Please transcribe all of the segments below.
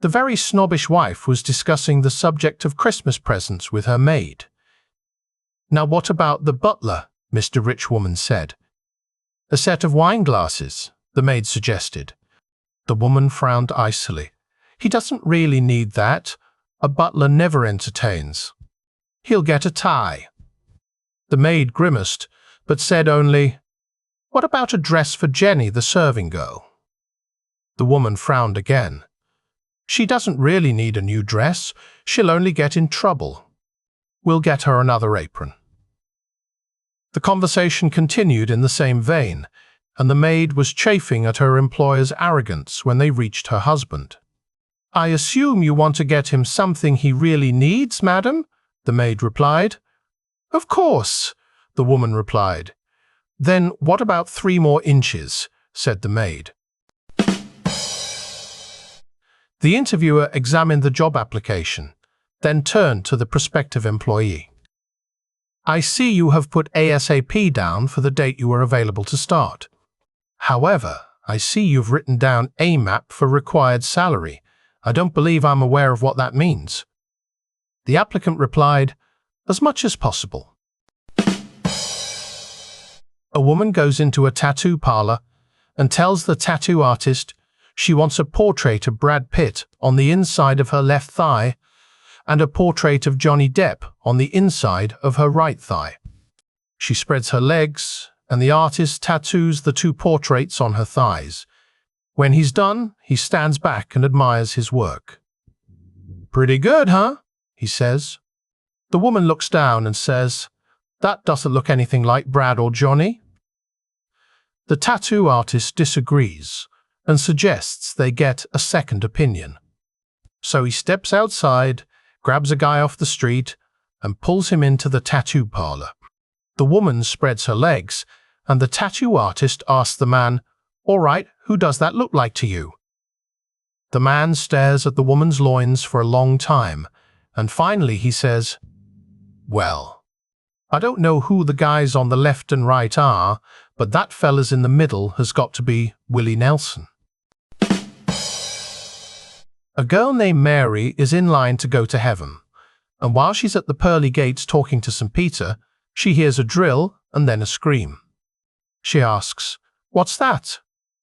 The very snobbish wife was discussing the subject of Christmas presents with her maid. "Now what about the butler?" Mr. Rich Woman said. "A set of wine glasses," the maid suggested. The woman frowned icily. "He doesn't really need that. A butler never entertains. He'll get a tie." The maid grimaced, but said only, "What about a dress for Jenny, the serving girl?" The woman frowned again. "She doesn't really need a new dress. She'll only get in trouble. We'll get her another apron." The conversation continued in the same vein, and the maid was chafing at her employer's arrogance when they reached her husband. "I assume you want to get him something he really needs, madam?" the maid replied. "Of course," the woman replied. "Then what about 3 more inches?" said the maid. The interviewer examined the job application, then turned to the prospective employee. "I see you have put ASAP down for the date you are available to start. However, I see you've written down AMAP for required salary. I don't believe I'm aware of what that means." The applicant replied, "As much as possible." A woman goes into a tattoo parlor and tells the tattoo artist she wants a portrait of Brad Pitt on the inside of her left thigh and a portrait of Johnny Depp on the inside of her right thigh. She spreads her legs, and the artist tattoos the 2 portraits on her thighs. When he's done, he stands back and admires his work. "Pretty good, huh?" he says. The woman looks down and says, "That doesn't look anything like Brad or Johnny." The tattoo artist disagrees and suggests they get a second opinion. So he steps outside, grabs a guy off the street, and pulls him into the tattoo parlor. The woman spreads her legs, and the tattoo artist asks the man, "All right, who does that look like to you?" The man stares at the woman's loins for a long time, and finally he says, "Well, I don't know who the guys on the left and right are, but that fella's in the middle has got to be Willie Nelson." A girl named Mary is in line to go to heaven, and while she's at the pearly gates talking to St. Peter, she hears a drill and then a scream. She asks, "What's that?"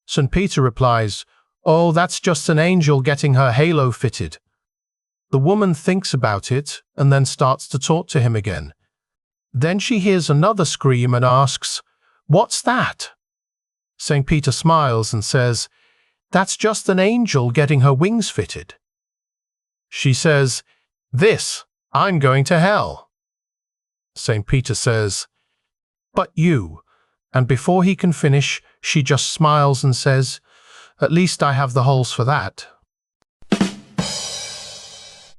St. Peter replies, "Oh, that's just an angel getting her halo fitted." The woman thinks about it and then starts to talk to him again. Then she hears another scream and asks, "What's that?" St. Peter smiles and says, "That's just an angel getting her wings fitted." She says, I'm going to hell." St. Peter says, "But you," and before he can finish, she just smiles and says, "At least I have the holes for that."